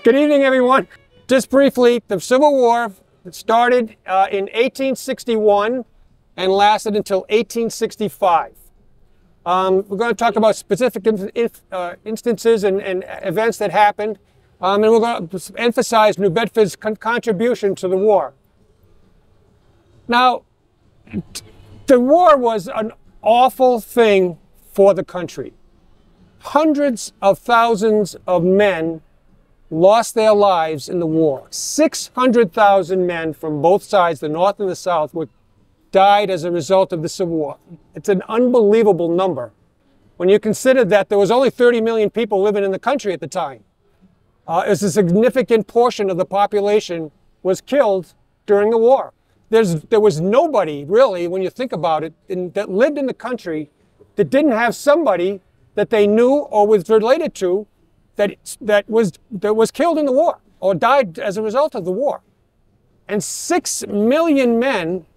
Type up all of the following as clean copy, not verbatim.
Good evening, everyone. Just briefly, the Civil War started in 1861 and lasted until 1865. We're going to talk about specific instances and events that happened, and we're going to emphasize New Bedford's contribution to the war. Now, the war was an awful thing for the country. Hundreds of thousands of men lost their lives in the war. 600,000 men from both sides, the North and the South, died as a result of the Civil War. It's an unbelievable number when you consider that there was only 30 million people living in the country at the time. It's a significant portion of the population was killed during the war. There was nobody, really, when you think about it, that lived in the country that didn't have somebody that they knew or was related to that was killed in the war or died as a result of the war. And 6 million men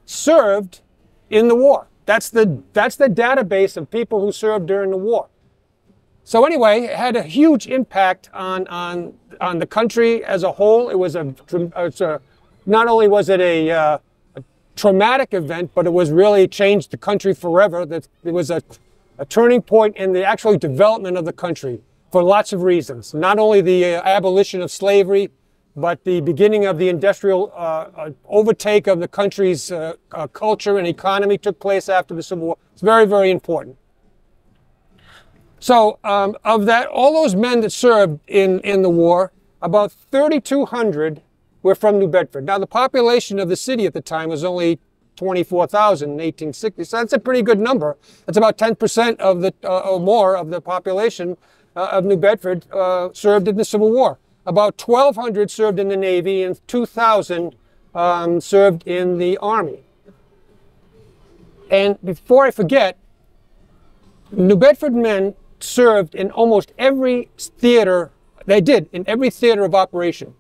served in the war. That's the database of people who served during the war. So anyway, it had a huge impact on the country as a whole. It was not only was it a traumatic event, but it was really changed the country forever. It was a turning point in the actual development of the country for lots of reasons. Not only the abolition of slavery, but the beginning of the industrial overtake of the country's culture and economy took place after the Civil War. It's very, very important. So of that, all those men that served in the war, about 3,200 were from New Bedford. Now, the population of the city at the time was only 24,000 in 1860, so that's a pretty good number. That's about 10% of the or more of the population of New Bedford served in the Civil War. About 1,200 served in the Navy and 2,000 served in the Army. And before I forget, New Bedford men served in almost every theater. They did in every theater of operation.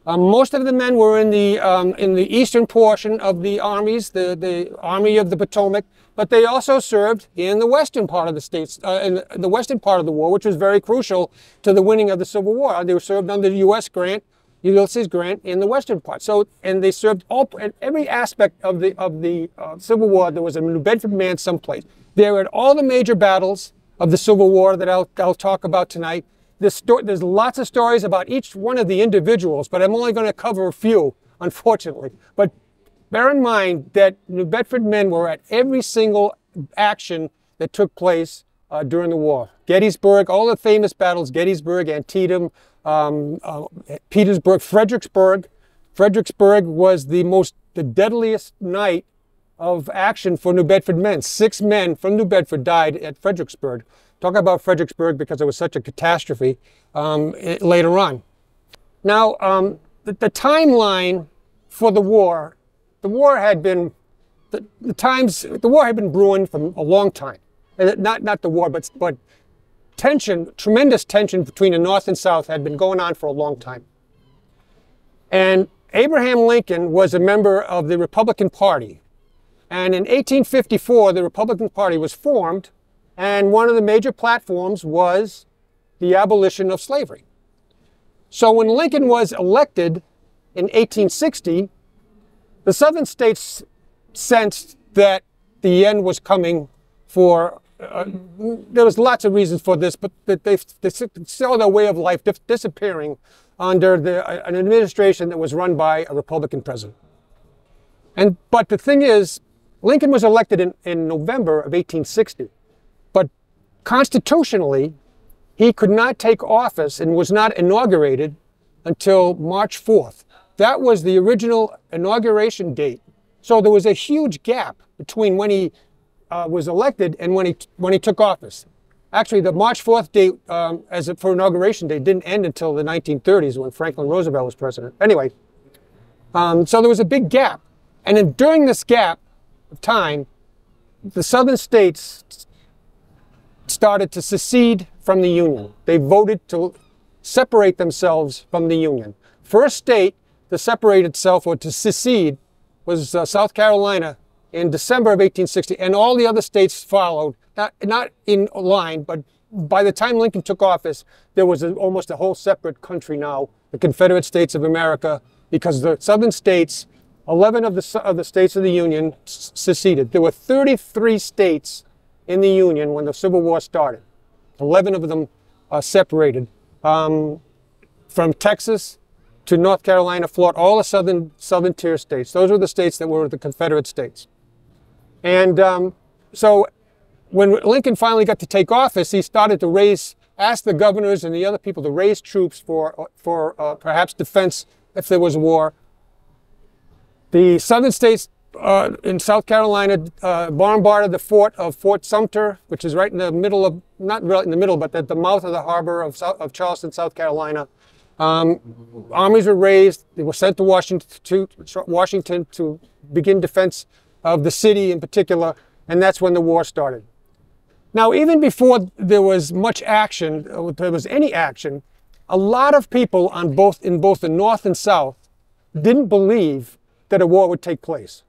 Most of the men were in the eastern portion of the armies, the Army of the Potomac, but they also served in the western part of the states, in the western part of the war, which was very crucial to the winning of the Civil War. They were served under Ulysses Grant in the western part. So, and they served in every aspect of the Civil War. There was a New Bedford man someplace. They were at all the major battles of the Civil War that I'll talk about tonight. There's lots of stories about each one of the individuals, but I'm only going to cover a few, unfortunately. But bear in mind that New Bedford men were at every single action that took place during the war. Gettysburg, all the famous battles, Gettysburg, Antietam, Petersburg, Fredericksburg. Fredericksburg was the deadliest night of action for New Bedford men. 6 men from New Bedford died at Fredericksburg. Talk about Fredericksburg because it was such a catastrophe later on. Now, the timeline for the war had been brewing for a long time. Not the war, but tension, tremendous tension between the North and South had been going on for a long time. And Abraham Lincoln was a member of the Republican Party. And in 1854, the Republican Party was formed, and one of the major platforms was the abolition of slavery. So when Lincoln was elected in 1860, the southern states sensed that the end was coming for, there was lots of reasons for this, but they saw their way of life disappearing under an administration that was run by a Republican president. But the thing is, Lincoln was elected in November of 1860. But constitutionally, he could not take office and was not inaugurated until March 4th. That was the original inauguration date. So there was a huge gap between when he was elected and when he took office. Actually, the March 4th date for inauguration date didn't end until the 1930s when Franklin Roosevelt was president. Anyway, so there was a big gap. And then during this gap of time, the southern states started to secede from the Union. They voted to separate themselves from the Union. First state to separate itself or to secede was South Carolina in December of 1860, and all the other states followed, not in line, but by the time Lincoln took office, there was almost a whole separate country now, the Confederate States of America, because the southern states, 11 of the states of the Union seceded. There were 33 states in the Union when the Civil War started. 11 of them separated. From Texas to North Carolina, Florida, all the southern tier states. Those were the states that were the Confederate states. And so when Lincoln finally got to take office, he started to ask the governors and the other people to raise troops for perhaps defense if there was a war. The southern states in South Carolina bombarded the fort of Fort Sumter, which is right in the middle of, not right in the middle, but at the mouth of the harbor of Charleston, South Carolina. Armies were raised. They were sent to Washington to begin defense of the city in particular, and that's when the war started. Now, even before there was much action, or there was any action, a lot of people in both the North and South didn't believe that a war would take place.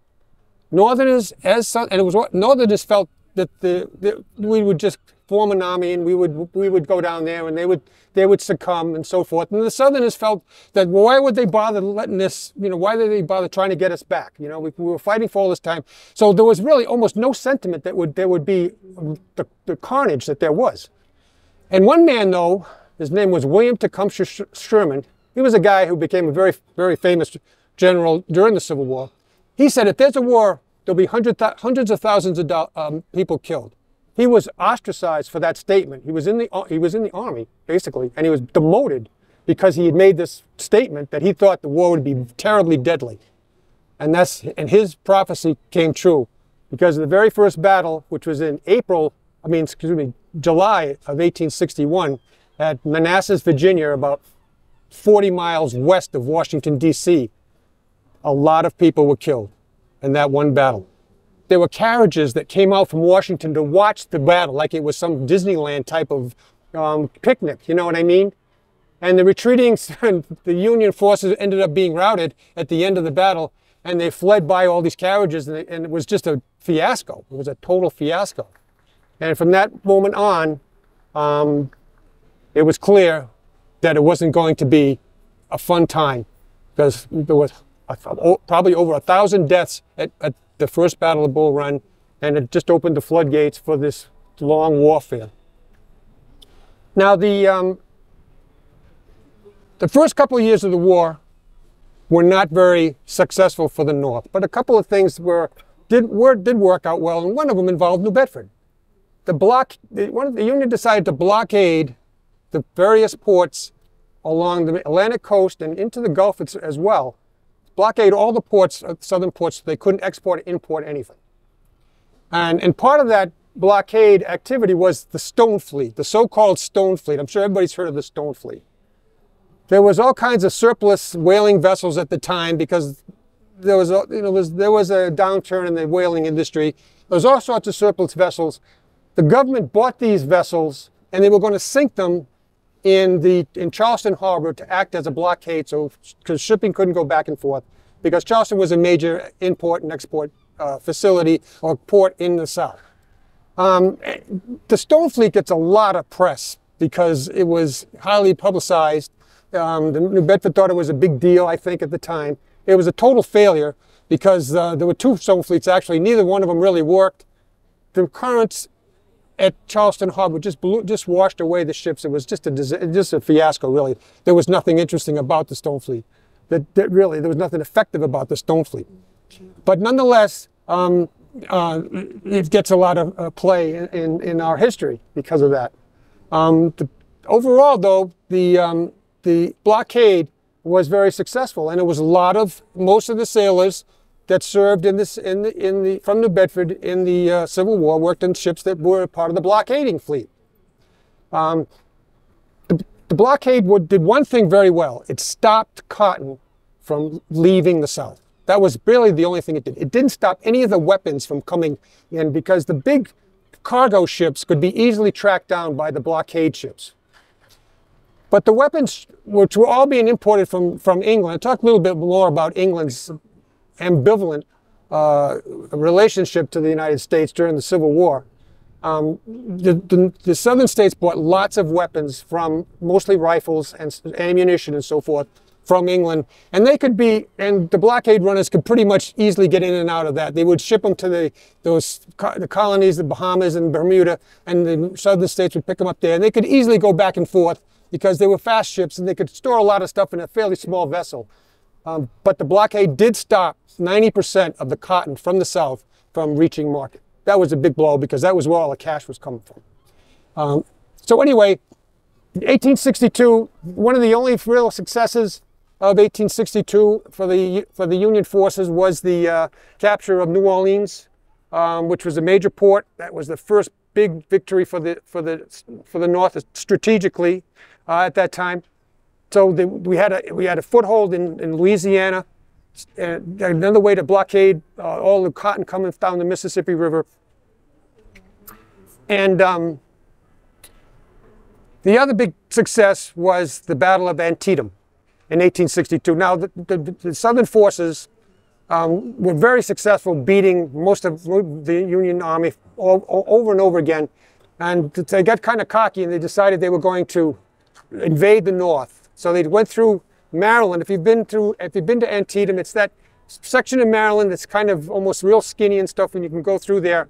Northerners Northerners felt that we would just form an army and we would go down there and they would succumb and so forth. And the Southerners felt that, well, why would they bother letting this, why did they bother trying to get us back? We were fighting for all this time. So there was really almost no sentiment that there would be the carnage that there was. And one man, though, his name was William Tecumseh Sherman. He was a guy who became a very, very famous general during the Civil War. He said, if there's a war, there'll be hundreds of thousands of people killed. He was ostracized for that statement. He was in the army, basically, and he was demoted because he had made this statement that he thought the war would be terribly deadly. And his prophecy came true, because the very first battle, which was in July of 1861, at Manassas, Virginia, about 40 miles west of Washington, D.C., a lot of people were killed in that one battle. There were carriages that came out from Washington to watch the battle like it was some Disneyland type of picnic, you know what I mean? And the retreating, the Union forces ended up being routed at the end of the battle, and they fled by all these carriages, and it was just a fiasco. It was a total fiasco. And from that moment on, it was clear that it wasn't going to be a fun time, because there was probably over 1,000 deaths at the first Battle of Bull Run, and it just opened the floodgates for this long warfare. Now, the first couple of years of the war were not very successful for the North, but a couple of things did work out well, and one of them involved New Bedford. The Union decided to blockade the various ports along the Atlantic coast and into the Gulf as well. Blockade all the ports, southern ports, so they couldn't export or import anything. And part of that blockade activity was the Stone Fleet, the so-called Stone Fleet. I'm sure everybody's heard of the Stone Fleet. There was all kinds of surplus whaling vessels at the time because there was a downturn in the whaling industry. There was all sorts of surplus vessels. The government bought these vessels, and they were going to sink them in Charleston Harbor to act as a blockade, so because shipping couldn't go back and forth, because Charleston was a major import and export facility or port in the South. The Stone Fleet gets a lot of press because it was highly publicized. The New Bedford thought it was a big deal, I think, at the time. It was a total failure because there were two Stone Fleets, actually. Neither one of them really worked. The currents at Charleston Harbor just washed away the ships. It was just a fiasco, really. There was nothing interesting about the Stone Fleet. Really, there was nothing effective about the Stone Fleet. But nonetheless, it gets a lot of play in our history because of that. Overall, though, the blockade was very successful, and it was most of the sailors that served from New Bedford in the Civil War worked in ships that were part of the blockading fleet. The blockade did one thing very well. It stopped cotton from leaving the South. That was really the only thing it did. It didn't stop any of the weapons from coming in because the big cargo ships could be easily tracked down by the blockade ships. But the weapons, which were all being imported from England, I'll talk a little bit more about England's ambivalent relationship to the United States during the Civil War. the southern states bought lots of weapons from, mostly rifles and ammunition and so forth, from England, and the blockade runners could pretty much easily get in and out of that. They would ship them to the colonies, the Bahamas and Bermuda, and the southern states would pick them up there, and they could easily go back and forth because they were fast ships and they could store a lot of stuff in a fairly small vessel. But the blockade did stop 90% of the cotton from the south from reaching market. That was a big blow because that was where all the cash was coming from. So anyway, 1862, one of the only real successes of 1862 for the Union forces was the capture of New Orleans, which was a major port. That was the first big victory for the North strategically at that time. So we had a foothold in Louisiana, another way to blockade all the cotton coming down the Mississippi River. And the other big success was the Battle of Antietam in 1862. Now, the Southern forces were very successful beating most of the Union Army over and over again. And they got kind of cocky and they decided they were going to invade the North. So they went through Maryland. If you've been to Antietam, it's that section of Maryland that's kind of almost real skinny and stuff, and you can go through there.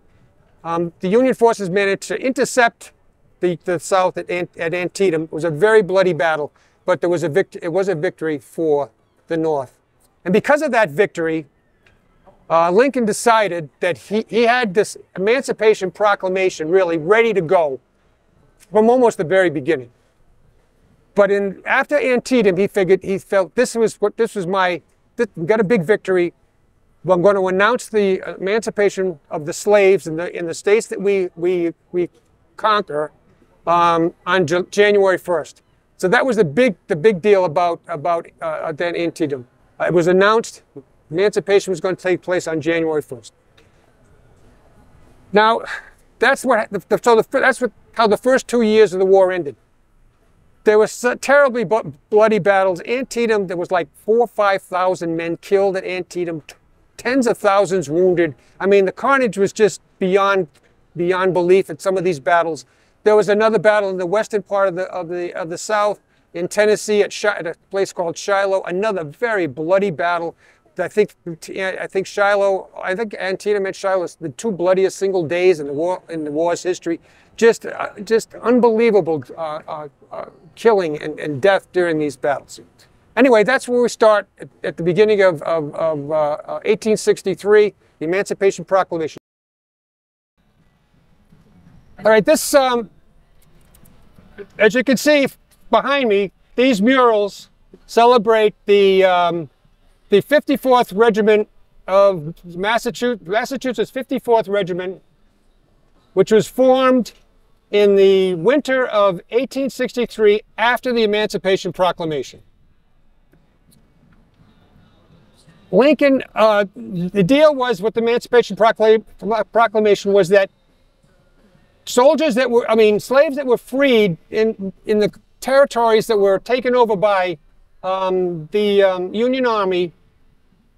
The Union forces managed to intercept the South at Antietam. It was a very bloody battle, but it was a victory for the North. And because of that victory, Lincoln decided that he had this Emancipation Proclamation really ready to go from almost the very beginning. But after Antietam, he felt we got a big victory. I'm going to announce the emancipation of the slaves in the states that we conquer on January 1st. So that was the big deal about then Antietam. It was announced emancipation was going to take place on January 1st. Now, that's how the first 2 years of the war ended. There were terribly bloody battles. Antietam, there was like 4,000 or 5,000 men killed at Antietam, tens of thousands wounded. I mean, the carnage was just beyond belief at some of these battles. There was another battle in the western part of the South, in Tennessee, at a place called Shiloh. Another very bloody battle. I think Antietam and Shiloh was the two bloodiest single days in the war's history. Just unbelievable killing and death during these battles. Anyway, that's where we start at the beginning of 1863, the Emancipation Proclamation. All right, this, as you can see behind me, these murals celebrate the 54th Regiment of Massachusetts 54th Regiment, which was formed in the winter of 1863 after the Emancipation Proclamation. Lincoln, the deal was with the Emancipation Proclamation was that slaves that were freed in the territories that were taken over by the Union Army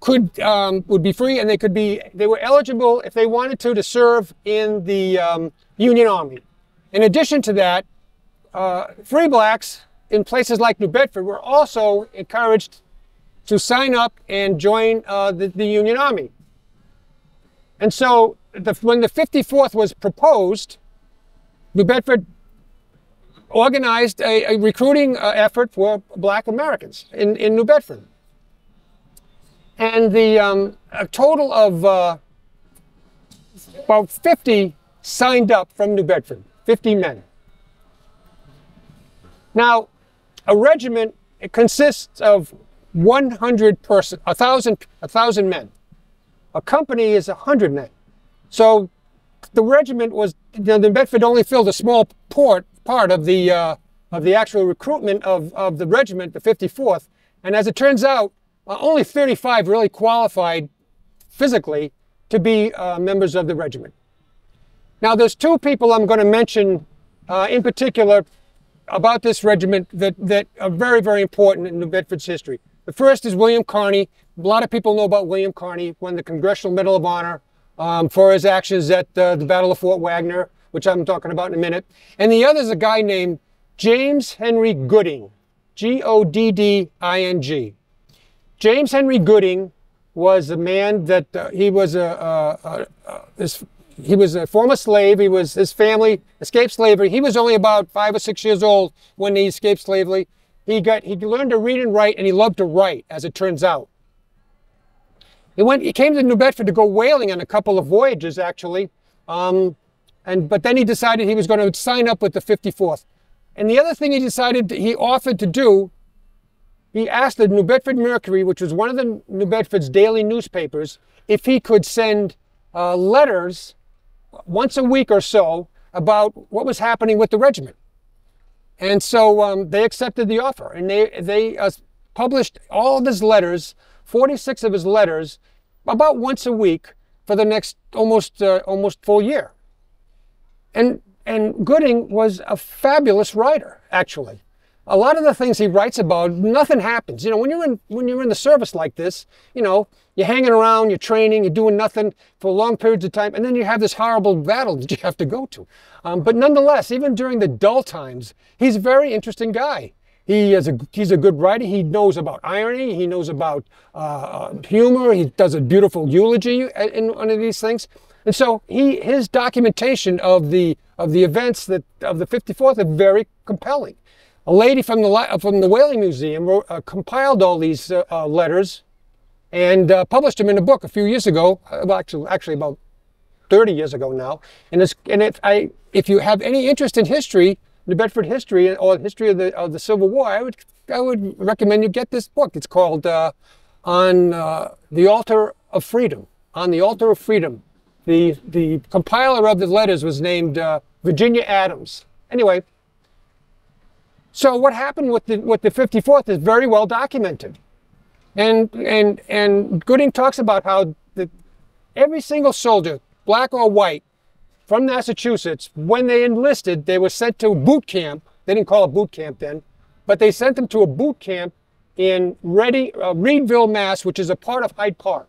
would be free, and they were eligible if they wanted to serve in the Union Army. In addition to that, free blacks in places like New Bedford were also encouraged to sign up and join the Union Army. And so when the 54th was proposed, New Bedford organized a recruiting effort for black Americans in New Bedford. And a total of about 50 signed up from New Bedford, 50 men. Now, a regiment, it consists of 1,000 men. A company is 100 men. So the regiment was, New Bedford only filled a small part of the actual recruitment of the regiment, the 54th. And as it turns out, only 35 really qualified physically to be members of the regiment. Now, there's two people I'm going to mention in particular about this regiment that are very, very important in New Bedford's history. The first is William Kearny. A lot of people know about William Kearny, won the Congressional Medal of Honor for his actions at the Battle of Fort Wagner, which I'm talking about in a minute. And the other is a guy named James Henry Gooding, Godding. James Henry Gooding was a man that he was a former slave. His family escaped slavery. He was only about 5 or 6 years old when he escaped slavery. He learned to read and write, and he loved to write, as it turns out. He came to New Bedford to go whaling on a couple of voyages, actually. But then he decided he was going to sign up with the 54th. And the other thing he offered to do, he asked the New Bedford Mercury, which was one of the New Bedford's daily newspapers, if he could send letters once a week or so about what was happening with the regiment. And so they accepted the offer, and they published all of his letters, 46 of his letters, about once a week for the next almost full year. And Gooding was a fabulous writer, actually. A lot of the things he writes about, nothing happens. You know, when you're in the service like this, you know, you're hanging around, you're training, you're doing nothing for long periods of time, and then you have this horrible battle that you have to go to. But nonetheless, even during the dull times, he's a very interesting guy. He's a good writer. He knows about irony. He knows about humor. He does a beautiful eulogy in one of these things. And so his documentation of the events of the 54th are very compelling. A lady from the Whaling Museum compiled all these letters and published them in a book a few years ago. Actually about 30 years ago now. If you have any interest in history, New Bedford history or history of the Civil War, I would recommend you get this book. It's called On the Altar of Freedom. On the Altar of Freedom. The compiler of the letters was named Virginia Adams. Anyway. So what happened with the 54th is very well documented, and Gooding talks about how every single soldier, black or white, from Massachusetts, when they enlisted, they were sent to boot camp. They didn't call it boot camp then, but they sent them to a boot camp in Reedville, Mass, which is a part of Hyde Park.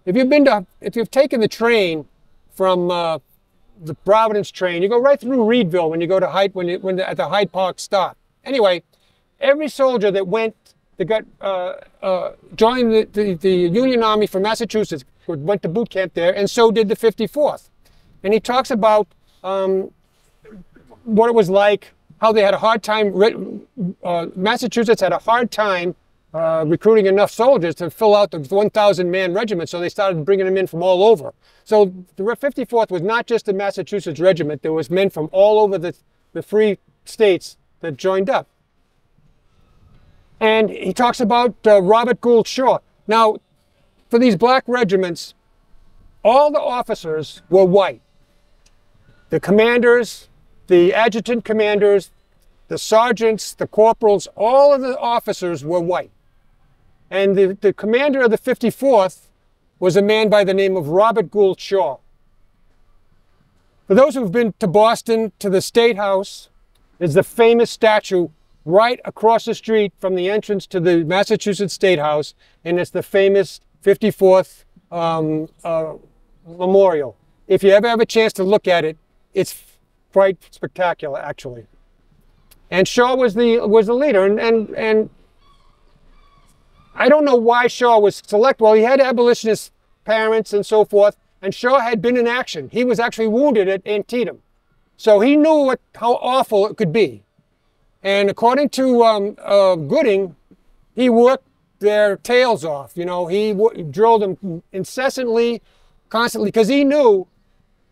If you've taken the train from the Providence train, you go right through Reedville when you go to at the Hyde Park stop. Anyway, every soldier that joined the Union Army from Massachusetts went to boot camp there, and so did the 54th. And he talks about what it was like, how they had a hard time, Massachusetts had a hard time recruiting enough soldiers to fill out the 1,000-man regiment, so they started bringing them in from all over. So the 54th was not just a Massachusetts regiment, there was men from all over the free states that joined up. And he talks about Robert Gould Shaw. Now, for these black regiments, all the officers were white. The commanders, the adjutant commanders, the sergeants, the corporals, all of the officers were white. And the commander of the 54th was a man by the name of Robert Gould Shaw. For those who've been to Boston, to the State House, is the famous statue right across the street from the entrance to the Massachusetts State House, and it's the famous 54th memorial. If you ever have a chance to look at it, it's quite spectacular, actually. And Shaw was the leader, and I don't know why Shaw was selected. Well, he had abolitionist parents and so forth, and Shaw had been in action. He was actually wounded at Antietam. So he knew how awful it could be. And according to Gooding, he worked their tails off. You know, he drilled them incessantly, constantly, because he knew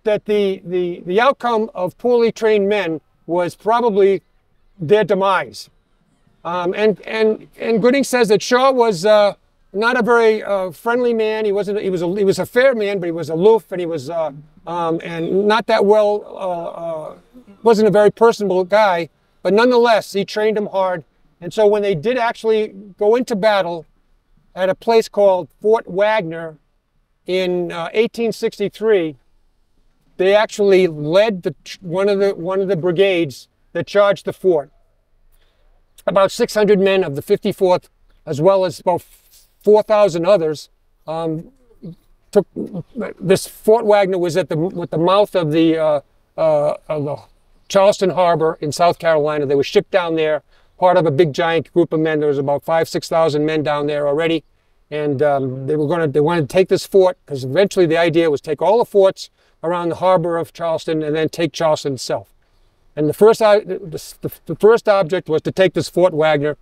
that the outcome of poorly trained men was probably their demise. And Gooding says that Shaw was not a very friendly man. He was a fair man, but he was aloof, and he was and not that well. Wasn't a very personable guy, but nonetheless, he trained him hard. And so when they did actually go into battle at a place called Fort Wagner in 1863, they actually led one of the brigades that charged the fort. About 600 men of the 54th, as well as about 4,000 others, took. This Fort Wagner was at the mouth of the the Charleston Harbor in South Carolina. They were shipped down there, part of a big giant group of men. There was about 6,000 men down there already. And they wanted to take this fort, because eventually the idea was take all the forts around the harbor of Charleston and then take Charleston itself. And the first object was to take this Fort Wagner.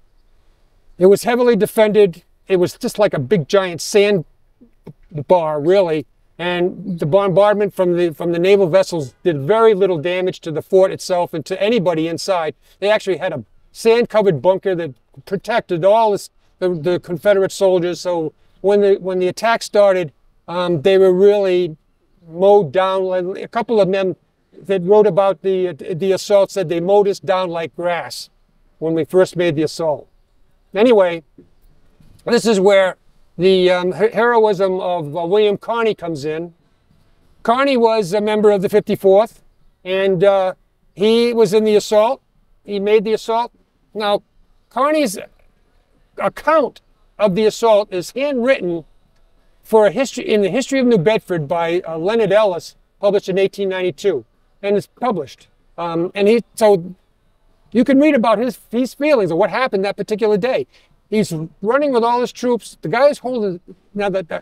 It was heavily defended. It was just like a big giant sand bar, really. And the bombardment from the naval vessels did very little damage to the fort itself and to anybody inside. They actually had a sand-covered bunker that protected all the Confederate soldiers. So when the attack started, they were really mowed down. A couple of them that wrote about the assault said they mowed us down like grass when we first made the assault. Anyway, this is where the heroism of William Kearny comes in. Kearny was a member of the 54th, and he was in the assault. He made the assault. Now, Kearny's account of the assault is handwritten for in the history of New Bedford by Leonard Ellis, published in 1892, and it's published. So you can read about his feelings of what happened that particular day. He's running with all his troops. The guy who's holding the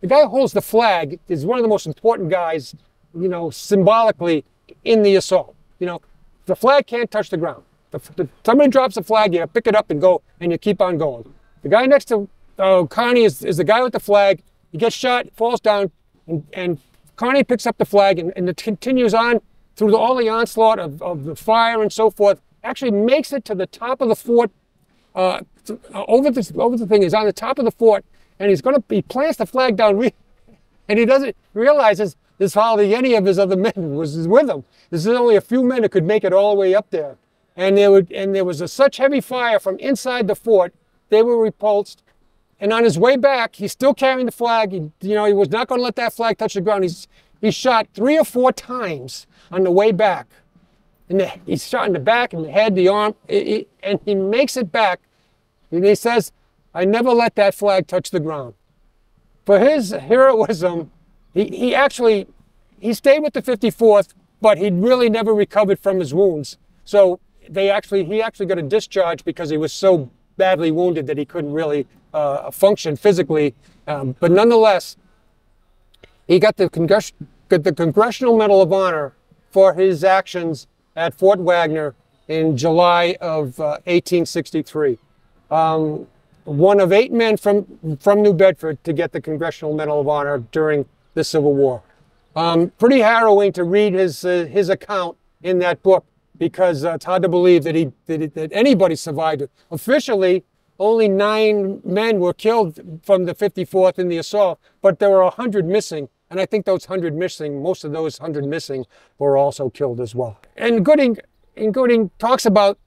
guy who holds the flag is one of the most important guys, symbolically in the assault. The flag can't touch the ground. If somebody drops the flag, you pick it up and go, and you keep on going. The guy next to Kearny is the guy with the flag. He gets shot, falls down, and Kearny picks up the flag, and it continues on through all the onslaught of the fire and so forth. Actually makes it to the top of the fort. Over the thing, he's on the top of the fort, and he plants the flag down, and he doesn't realizes this hardly any of his other men was with him. There's only a few men that could make it all the way up there, and there was such heavy fire from inside the fort. They were repulsed, and on his way back, he's still carrying the flag. He was not going to let that flag touch the ground. He's shot 3 or 4 times on the way back. And he's shot in the back, and the head, the arm, and he makes it back. And he says, "I never let that flag touch the ground." For his heroism, he stayed with the 54th, but he really never recovered from his wounds. So he actually got a discharge because he was so badly wounded that he couldn't really function physically. But nonetheless, he got the Congressional Medal of Honor for his actions at Fort Wagner in July of 1863. One of 8 men from New Bedford to get the Congressional Medal of Honor during the Civil War. Pretty harrowing to read his account in that book, because it's hard to believe that anybody survived it. Officially, only 9 men were killed from the 54th in the assault, but there were 100 missing. And I think those 100 missing, most of those 100 missing were also killed as well. And Gooding talks about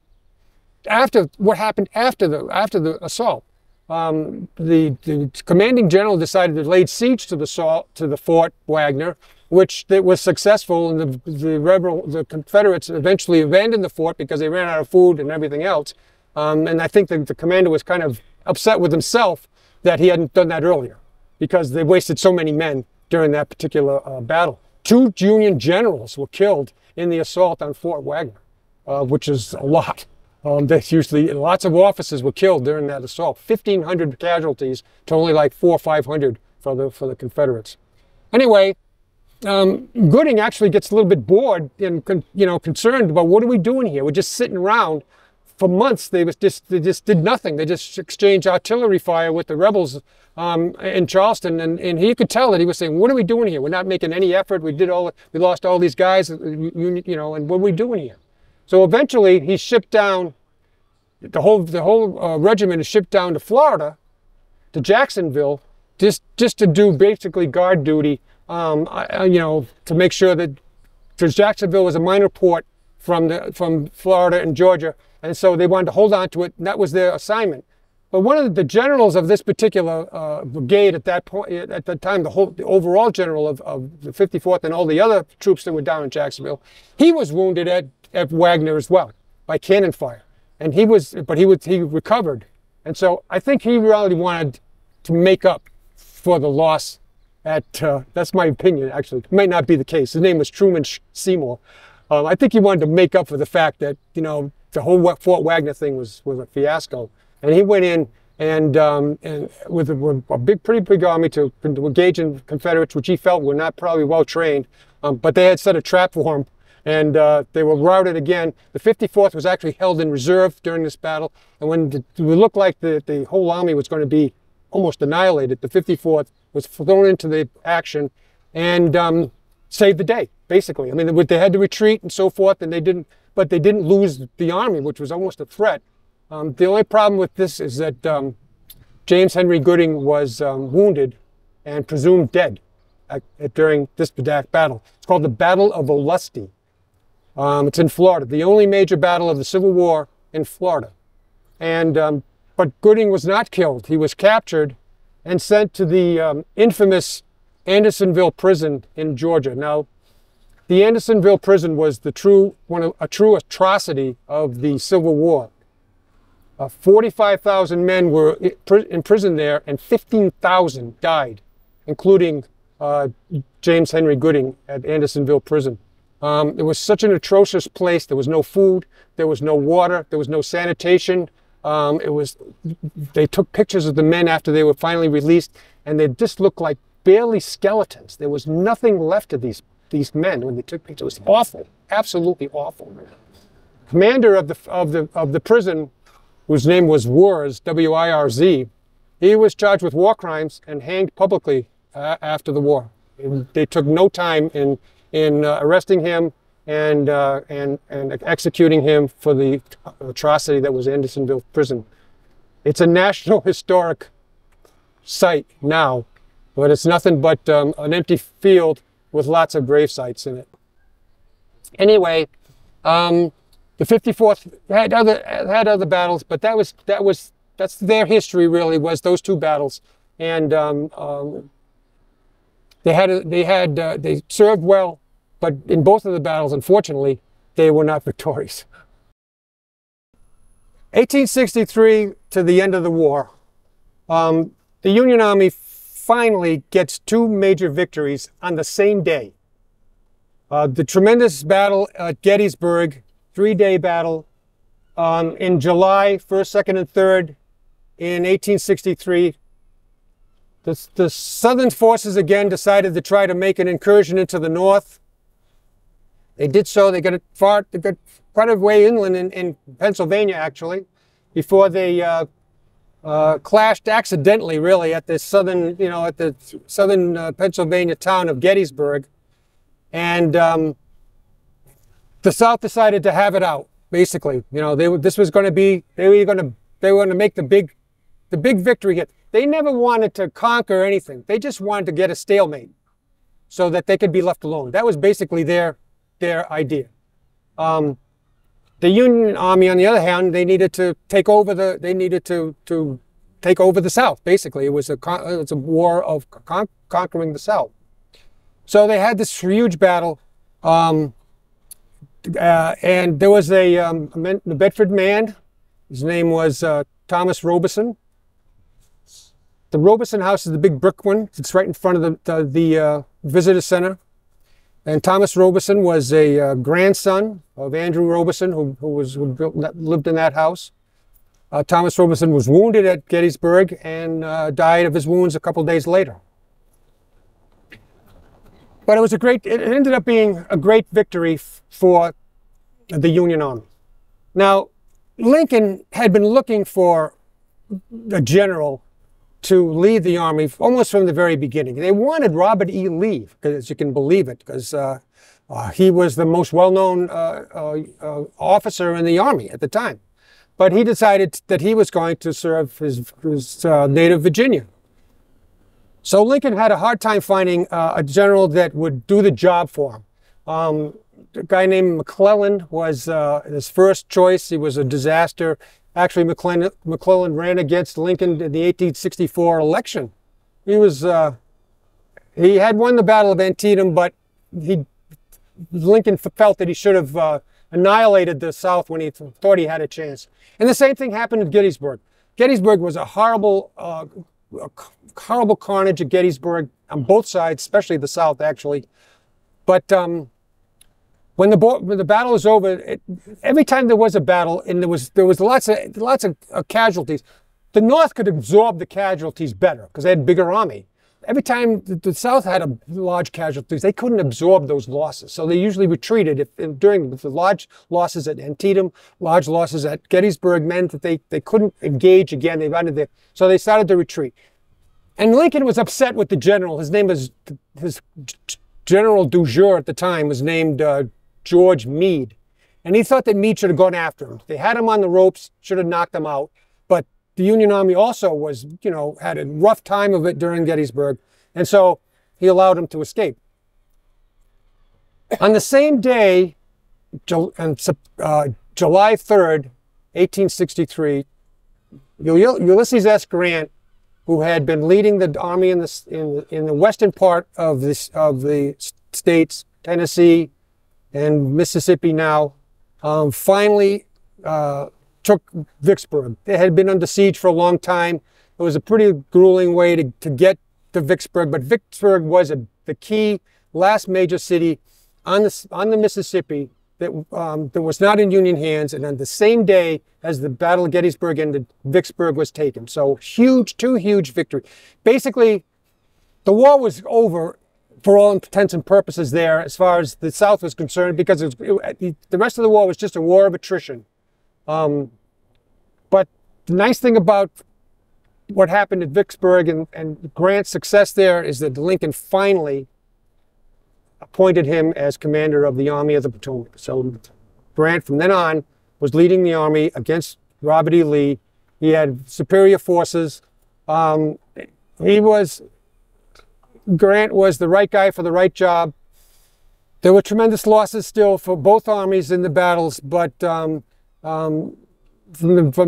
what happened after the assault. The commanding general decided to lay siege to the Fort Wagner, which was successful, and the Confederates eventually abandoned the fort because they ran out of food and everything else. And I think the commander was kind of upset with himself that he hadn't done that earlier, because they wasted so many men during that particular battle. 2 Union generals were killed in the assault on Fort Wagner, which is a lot. Lots of officers were killed during that assault. 1,500 casualties to only like 400 or 500 for the Confederates. Anyway, Gooding actually gets a little bit bored and concerned about what are we doing here. We're just sitting around. For months, they just did nothing. They just exchanged artillery fire with the rebels in Charleston, and he could tell that he was saying, "What are we doing here? We're not making any effort. We lost all these guys, and what are we doing here?" So eventually, he's shipped down. The whole regiment is shipped down to Florida, to Jacksonville, just to do basically guard duty, to make sure that, because Jacksonville was a minor port from Florida and Georgia. And so they wanted to hold on to it, and that was their assignment. But one of the generals of this particular brigade at that point, at the time, the overall general of the 54th and all the other troops that were down in Jacksonville, he was wounded at Wagner as well by cannon fire, and he recovered. And so I think he really wanted to make up for the loss at. That's my opinion, actually. It might not be the case. His name was Truman Seymour. I think he wanted to make up for the fact that, you know, the whole Fort Wagner thing was a fiasco. And he went in and with a pretty big army to engage in Confederates, which he felt were not probably well trained, but they had set a trap for him, and they were routed again. The 54th was actually held in reserve during this battle, and when it looked like the whole army was going to be almost annihilated, the 54th was thrown into the action and saved the day, basically. I mean, they had to retreat and so forth, and they didn't lose the army, which was almost a threat. The only problem with this is that James Henry Gooding was wounded and presumed dead during this battle. It's called the Battle of Olustee. It's in Florida, the only major battle of the Civil War in Florida. And but Gooding was not killed. He was captured and sent to the infamous Andersonville prison in Georgia. Now, the Andersonville prison was a true atrocity of the Civil War. 45,000 men were imprisoned there, and 15,000 died, including James Henry Gooding at Andersonville prison. It was such an atrocious place. There was no food, there was no water, there was no sanitation. They took pictures of the men after they were finally released, and they just looked like barely skeletons. There was nothing left of these men when they took pictures. It was awful, absolutely awful. Commander of the prison, whose name was Wirz, W-I-R-Z, he was charged with war crimes and hanged publicly after the war. They took no time in arresting him and executing him for the atrocity that was Andersonville prison. It's a National Historic Site now, but it's nothing but an empty field with lots of grave sites in it. Anyway, the 54th had other battles, but that's their history really, was those two battles, and they served well, but in both of the battles, unfortunately, they were not victorious. 1863 to the end of the war, the Union Army finally gets two major victories on the same day. The tremendous battle at Gettysburg, 3-day battle, in July 1st, 2nd, and 3rd in 1863. The Southern forces again decided to try to make an incursion into the north. They did so. They got quite a way inland in Pennsylvania, actually, before they clashed accidentally, really, at the southern Pennsylvania town of Gettysburg, and the South decided to have it out. Basically, they were going to make the big victory hit. They never wanted to conquer anything. They just wanted to get a stalemate so that they could be left alone. That was basically their idea. The Union Army, on the other hand, they needed to take over the South. Basically, it was a war of conquering the South. So they had this huge battle, and there was a Bedford man. His name was Thomas Robeson. The Robeson House is the big brick one. It's right in front of the visitor center. And Thomas Robeson was a grandson of Andrew Robeson, who lived in that house. Thomas Robeson was wounded at Gettysburg and died of his wounds a couple days later. But it ended up being a great victory for the Union Army. Now, Lincoln had been looking for a general to lead the army almost from the very beginning. They wanted Robert E. Lee, as you can believe it, because he was the most well-known officer in the army at the time. But he decided that he was going to serve his native Virginia. So Lincoln had a hard time finding a general that would do the job for him. A guy named McClellan was his first choice. He was a disaster. Actually, McClellan ran against Lincoln in the 1864 election. He had won the Battle of Antietam, but Lincoln felt that he should have annihilated the South when he thought he had a chance. And the same thing happened at Gettysburg. Gettysburg was a horrible carnage at Gettysburg on both sides, especially the South, actually. But When the battle was over, every time there was a battle and there was lots of casualties, the North could absorb the casualties better because they had a bigger army. Every time the South had a large casualties, they couldn't absorb those losses. So they usually retreated during the large losses at Antietam, large losses at Gettysburg meant that they couldn't engage again. They wanted to, so they started to retreat. And Lincoln was upset with the general. His general du jour at the time was named George Meade. And he thought that Meade should have gone after him. They had him on the ropes, should have knocked him out. But the Union Army also was, had a rough time of it during Gettysburg. And so he allowed him to escape. On the same day, July 3rd, 1863, Ulysses S. Grant, who had been leading the army in the western part of the states, Tennessee and Mississippi now, finally took Vicksburg. It had been under siege for a long time. It was a pretty grueling way to get to Vicksburg, but Vicksburg was the key last major city on the Mississippi that was not in Union hands. And on the same day as the Battle of Gettysburg ended, Vicksburg was taken. So two huge victory. Basically, the war was over for all intents and purposes there as far as the South was concerned, because the rest of the war was just a war of attrition. But the nice thing about what happened at Vicksburg and Grant's success there is that Lincoln finally appointed him as commander of the Army of the Potomac. So Grant, from then on, was leading the army against Robert E. Lee. He had superior forces. Grant was the right guy for the right job. There were tremendous losses still for both armies in the battles, but from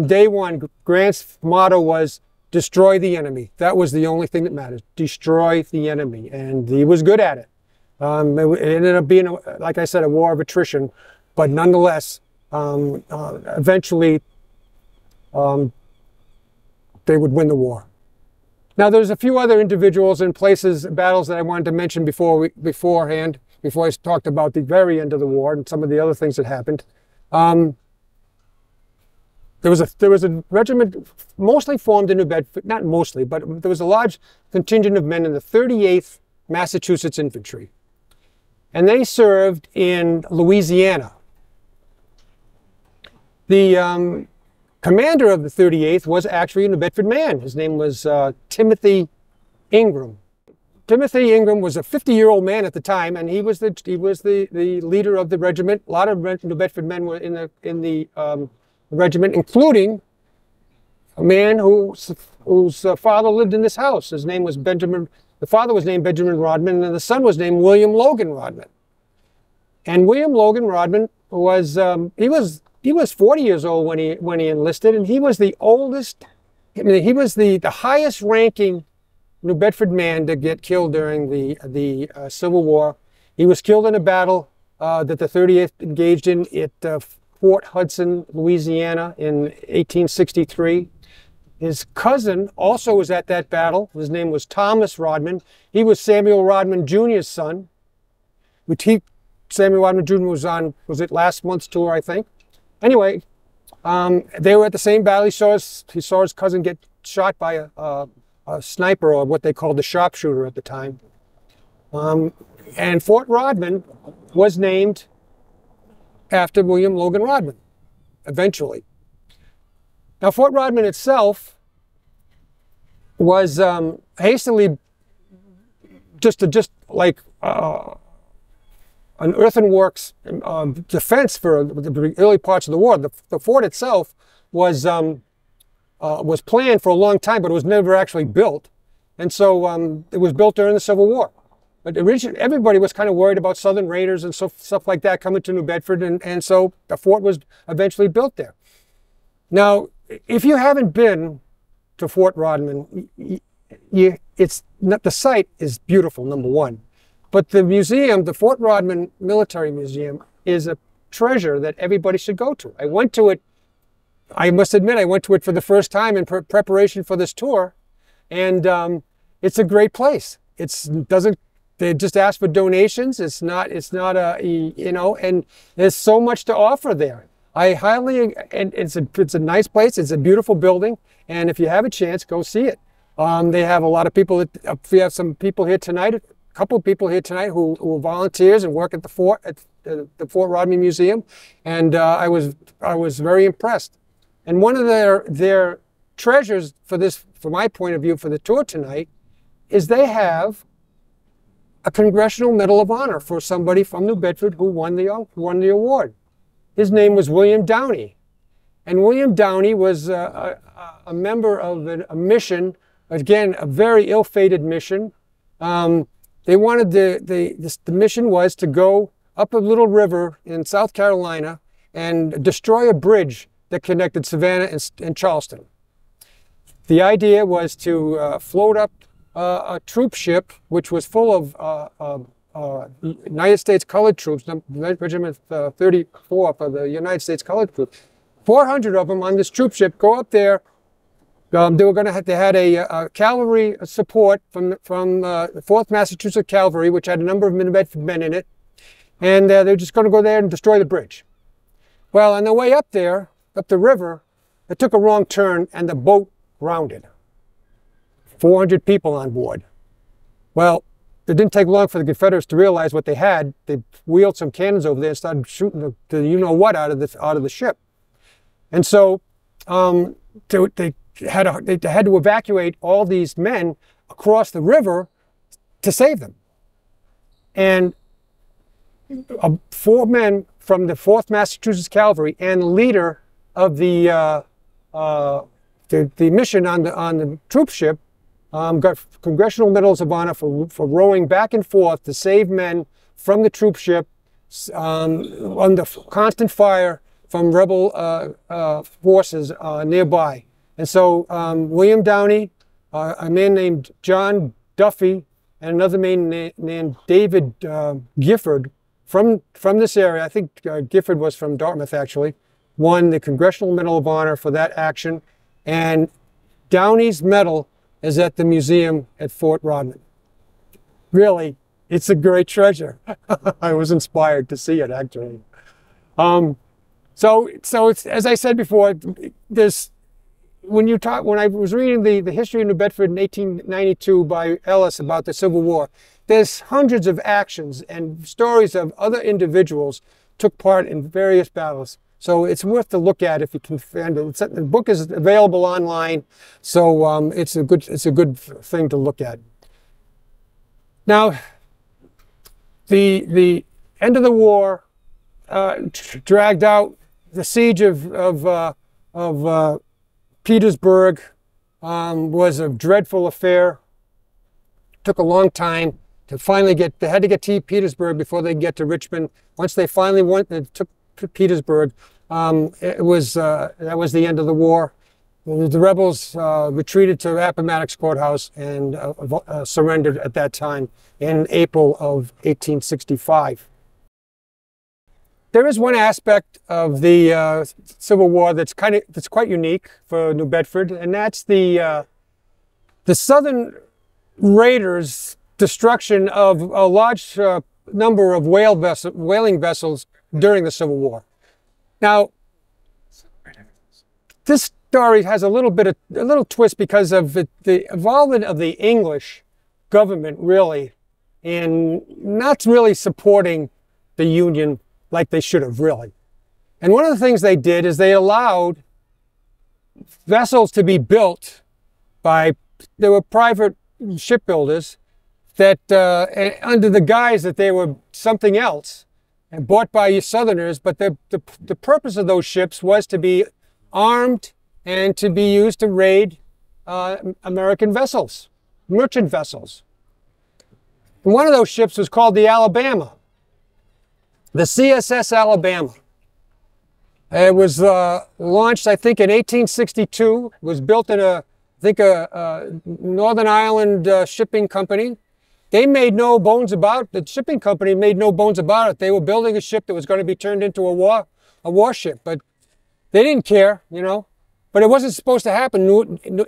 day one, Grant's motto was destroy the enemy. That was the only thing that mattered. Destroy the enemy, and he was good at it. It ended up being, like I said, a war of attrition, but nonetheless, eventually they would win the war. Now, there's a few other individuals and places, battles that I wanted to mention beforehand, before I talked about the very end of the war and some of the other things that happened. There was a regiment mostly formed in New Bedford, not mostly, but there was a large contingent of men in the 38th Massachusetts Infantry. And they served in Louisiana. The commander of the 38th was actually a New Bedford man. His name was Timothy Ingram. Timothy Ingram was a 50-year-old man at the time, and he was the leader of the regiment. A lot of New Bedford men were in the regiment, including a man whose father lived in this house. His name was Benjamin. The father was named Benjamin Rodman, and the son was named William Logan Rodman. And William Logan Rodman was he was 40 years old when he enlisted, and he was the oldest. I mean, he was the highest ranking New Bedford man to get killed during the Civil War. He was killed in a battle that the 38th engaged in at Fort Hudson, Louisiana, in 1863. His cousin also was at that battle. His name was Thomas Rodman. He was Samuel Rodman Jr.'s son. Samuel Rodman Jr. was it last month's tour, I think. Anyway, they were at the same battle. He saw his cousin get shot by a sniper, or what they called the sharpshooter at the time. And Fort Rodman was named after William Logan Rodman, eventually. Now, Fort Rodman itself was hastily just like an earthworks defense for the early parts of the war. The fort itself was planned for a long time, but it was never actually built. And so it was built during the Civil War. But originally, everybody was kind of worried about Southern raiders and stuff like that coming to New Bedford, and so the fort was eventually built there. Now, if you haven't been to Fort Rodman, the site is beautiful, number one. But the museum, the Fort Rodman Military Museum, is a treasure that everybody should go to. I went to it, I must admit, I went to it for the first time in preparation for this tour, and it's a great place. They they just ask for donations. It's not a, you know, and there's so much to offer there. I highly, and it's a nice place. It's a beautiful building. And if you have a chance, go see it. They have a lot of people. We have some people here tonight, a couple of people here tonight who are volunteers and work at the fort, at the Fort Rodney Museum. And I was very impressed. And one of their treasures for this, from my point of view, for the tour tonight, is they have a Congressional Medal of Honor for somebody from New Bedford who won the award. His name was William Downey. And William Downey was a member of a mission, again, a very ill-fated mission. They wanted the mission was to go up a little river in South Carolina and destroy a bridge that connected Savannah and Charleston. The idea was to float up a troop ship, which was full of United States colored troops, Regiment 34 for the United States colored troops. 400 of them on this troop ship go up there. They had a cavalry support from the 4th Massachusetts Cavalry, which had a number of New Bedford men in it. And they're just going to go there and destroy the bridge. Well, on their way up there, up the river, they took a wrong turn and the boat grounded. 400 people on board. Well, it didn't take long for the Confederates to realize what they had. They wheeled some cannons over there and started shooting the you-know-what out of the ship. And so they had to evacuate all these men across the river to save them. And 4 men from the 4th Massachusetts Cavalry and the leader of the mission on the troop ship got Congressional Medals of Honor for rowing back and forth to save men from the troop ship under constant fire from rebel forces nearby. And so William Downey, a man named John Duffy, and another man named David Gifford from this area, I think Gifford was from Dartmouth actually, won the Congressional Medal of Honor for that action. And Downey's medal is at the museum at Fort Rodman. Really, it's a great treasure. I was inspired to see it, actually. So it's, as I said before, when I was reading the history of New Bedford in 1892 by Ellis about the Civil War, there's hundreds of actions and stories of other individuals took part in various battles. So it's worth to look at if you can find it. The book is available online, so it's a good thing to look at. Now, the end of the war dragged out. The siege of Petersburg was a dreadful affair. Took a long time to finally get. They had to get to Petersburg before they could get to Richmond. Once they finally went, they took Petersburg. That was the end of the war. The rebels retreated to Appomattox Courthouse and surrendered at that time in April of 1865. There is one aspect of the Civil War that's quite unique for New Bedford, and that's the Southern Raiders' destruction of a large number of whaling vessels during the Civil War. Now, this story has a little twist because of the involvement of the English government, really, in not really supporting the Union like they should have, really. And one of the things they did is they allowed vessels to be built there were private shipbuilders that, under the guise that they were something else, and bought by Southerners, but the purpose of those ships was to be armed and to be used to raid American vessels, merchant vessels. And one of those ships was called the Alabama, the CSS Alabama. It was launched, I think, in 1862. It was built in a Northern Ireland shipping company. They made no bones about it. The shipping company made no bones about it. They were building a ship that was going to be turned into a warship, but they didn't care, you know. But it wasn't supposed to happen.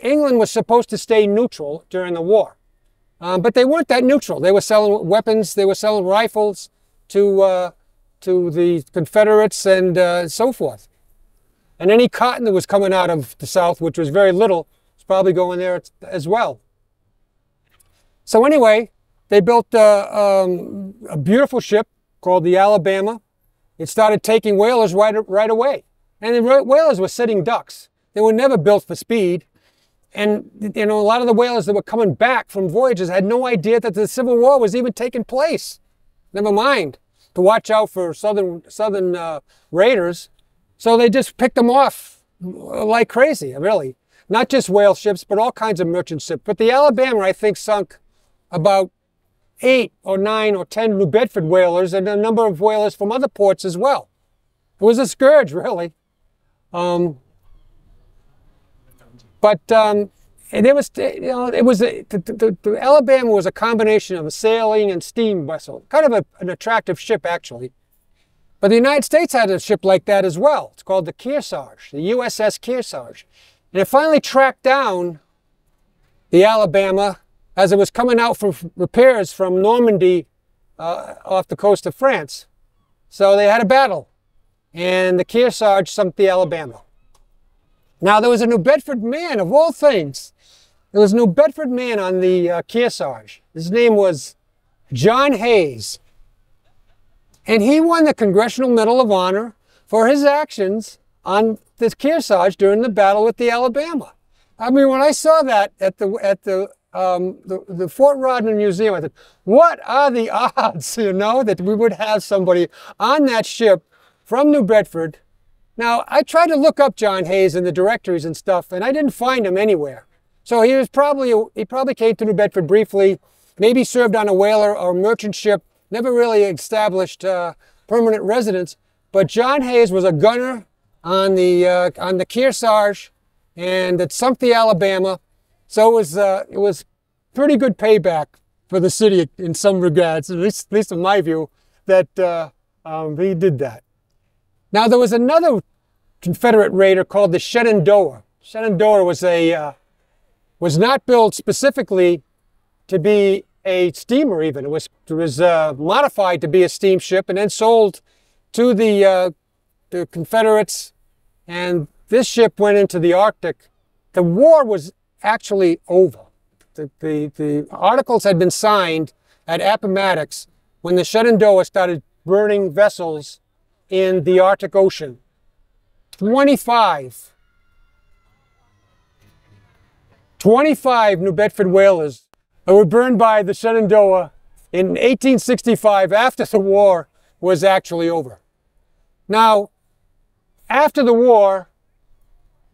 England was supposed to stay neutral during the war. But they weren't that neutral. They were selling weapons, they were selling rifles to the Confederates and so forth. And any cotton that was coming out of the South, which was very little, was probably going there as well. So anyway, they built a beautiful ship called the Alabama. It started taking whalers right away. And the whalers were sitting ducks. They were never built for speed. And you know, a lot of the whalers that were coming back from voyages had no idea that the Civil War was even taking place. Never mind to watch out for southern raiders. So they just picked them off like crazy, really. Not just whale ships, but all kinds of merchant ships. But the Alabama, I think, sunk about 8 or 9 or 10 New Bedford whalers and a number of whalers from other ports as well. It was a scourge, really. It was, you know, the Alabama was a combination of a sailing and steam vessel, kind of an attractive ship, actually. But the United States had a ship like that as well. It's called the Kearsarge, the USS Kearsarge. And it finally tracked down the Alabama as it was coming out from repairs from Normandy off the coast of France. So they had a battle, and the Kearsarge sunk the Alabama. Now, there was a New Bedford man, of all things. There was a New Bedford man on the Kearsarge. His name was John Hayes. And he won the Congressional Medal of Honor for his actions on the Kearsarge during the battle with the Alabama. I mean, when I saw that at the Fort Rodman Museum, I thought, what are the odds, you know, that we would have somebody on that ship from New Bedford. Now, I tried to look up John Hayes in the directories and stuff, and I didn't find him anywhere. So he probably came to New Bedford briefly, maybe served on a whaler or a merchant ship, never really established permanent residence. But John Hayes was a gunner on the Kearsarge, and it sunk the Alabama. So it was pretty good payback for the city in some regards, at least in my view, that he did that. Now, there was another Confederate raider called the Shenandoah. Shenandoah was not built specifically to be a steamer even. It was modified to be a steamship and then sold to the Confederates. And this ship went into the Arctic. The war was actually over. The articles had been signed at Appomattox when the Shenandoah started burning vessels in the Arctic Ocean. 25 New Bedford whalers were burned by the Shenandoah in 1865 after the war was actually over. Now, after the war,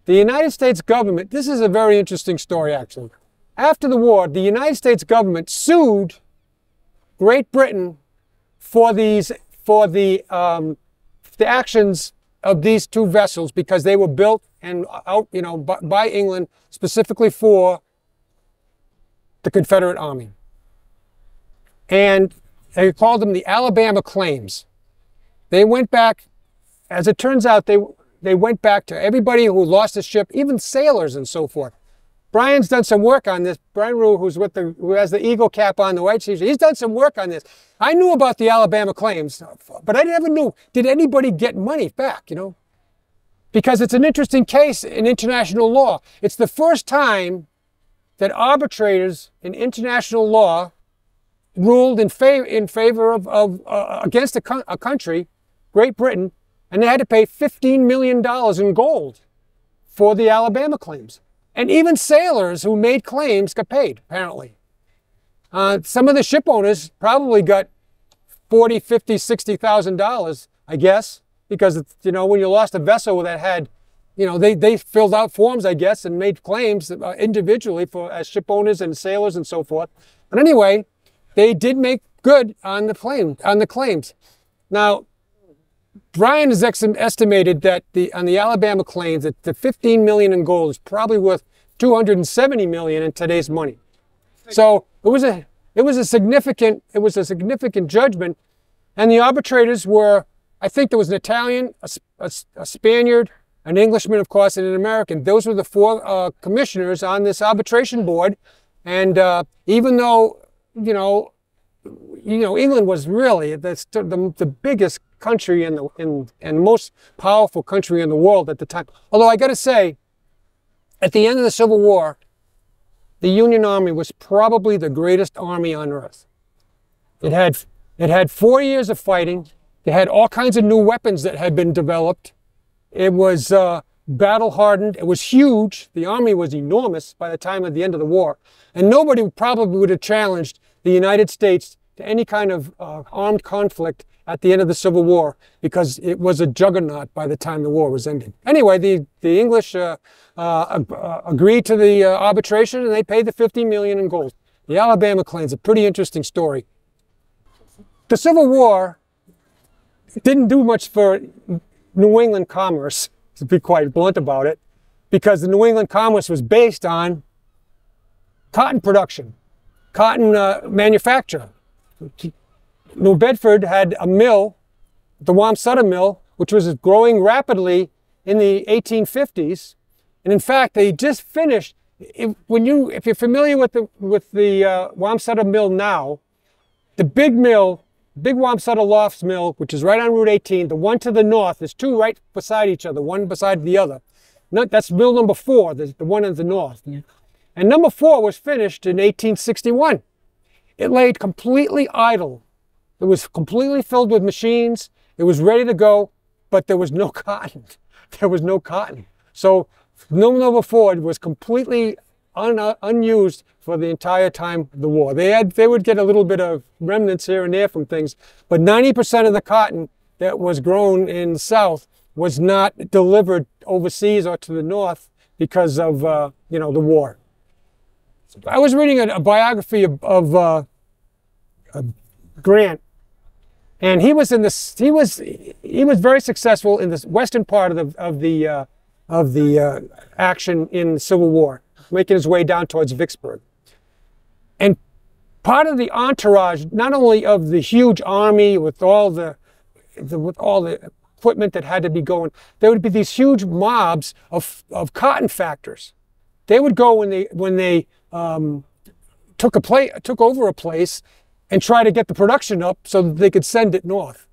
the United States government, this is a very interesting story actually. After the war, the United States government sued Great Britain for the actions of these two vessels because they were built and by England specifically for the Confederate Army. And they called them the Alabama Claims. They went back, as it turns out, they went back to everybody who lost a ship, even sailors and so forth. Brian's done some work on this. Brian Rue, who has the eagle cap on, the white t-shirt, he's done some work on this. I knew about the Alabama Claims, but I never knew, did anybody get money back, you know? Because it's an interesting case in international law. It's the first time that arbitrators in international law ruled in favor of against a country, Great Britain, and they had to pay $15 million in gold for the Alabama Claims. And even sailors who made claims got paid, apparently. Some of the ship owners probably got $40,000, $50,000, $60,000, I guess, because, you know, when you lost a vessel that had, you know, they filled out forms, I guess, and made claims individually as ship owners and sailors and so forth. But anyway, they did make good on the claims. Now, Brian has estimated that on the Alabama Claims that the $15 million in gold is probably worth $270 million in today's money. So it was a significant judgment, and the arbitrators were, I think there was an Italian, a Spaniard, an Englishman, of course, and an American. Those were the four commissioners on this arbitration board, And even though, England was really the biggest country and most powerful country in the world at the time. Although I got to say, at the end of the Civil War, the Union Army was probably the greatest army on earth. It had 4 years of fighting. They had all kinds of new weapons that had been developed. It was battle hardened. It was huge. The army was enormous by the time of the end of the war. And nobody probably would have challenged the United States to any kind of armed conflict at the end of the Civil War, because it was a juggernaut by the time the war was ended. Anyway, the English agreed to the arbitration, and they paid the $50 million in gold. The Alabama claim's a pretty interesting story. The Civil War didn't do much for New England commerce, to be quite blunt about it, because the New England commerce was based on cotton production, cotton manufacture. New Bedford had a mill, the Wamsutta Mill, which was growing rapidly in the 1850s. And in fact, they just finished, if you're familiar with the Wamsutta Mill now, the big mill, Big Wamsutta Lofts Mill, which is right on Route 18, the one to the north, there's two right beside each other, one beside the other. That's mill number 4, the one in the north. Yeah. And number 4 was finished in 1861. It laid completely idle. It was completely filled with machines. It was ready to go, but there was no cotton. There was no cotton. So mill number 4 was completely unused for the entire time of the war. They would get a little bit of remnants here and there from things, but 90% of the cotton that was grown in the South was not delivered overseas or to the North because of the war. I was reading a biography of Grant, and he was very successful in the western part of the action in the Civil War, making his way down towards Vicksburg. And part of the entourage, not only of the huge army with all the equipment that had to be going, there would be these huge mobs of cotton factors. They would go when they took over a place and try to get the production up so that they could send it north.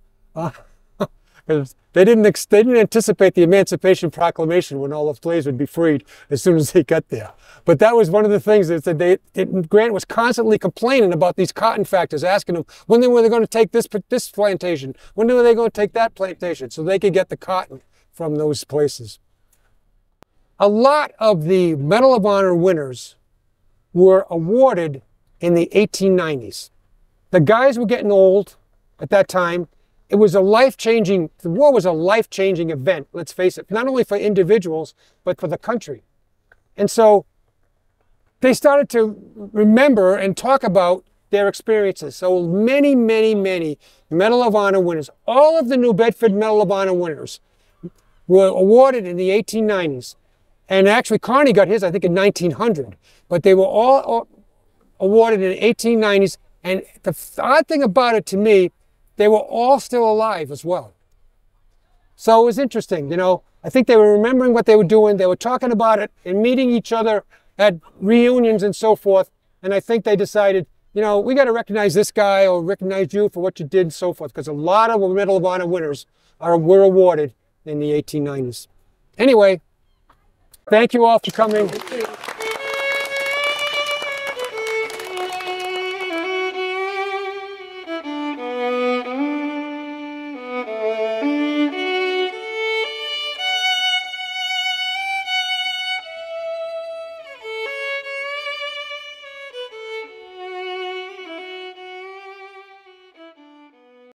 They didn't anticipate the Emancipation Proclamation when all the slaves would be freed as soon as they got there. But that was one of the things that Grant was constantly complaining about these cotton factors, asking them when were they going to take this plantation, when were they going to take that plantation, so they could get the cotton from those places. A lot of the Medal of Honor winners were awarded in the 1890s. The guys were getting old at that time. It was the war was a life-changing event, let's face it, not only for individuals, but for the country. And so they started to remember and talk about their experiences. So many, many, many Medal of Honor winners, all of the New Bedford Medal of Honor winners were awarded in the 1890s. And actually, Carney got his, I think, in 1900. But they were all awarded in the 1890s. And the odd thing about it to me, they were all still alive as well. So it was interesting, I think they were remembering what they were doing. They were talking about it and meeting each other at reunions and so forth. And I think they decided, we got to recognize this guy or recognize you for what you did and so forth, because a lot of Medal of Honor winners were awarded in the 1890s. Anyway, thank you all for coming.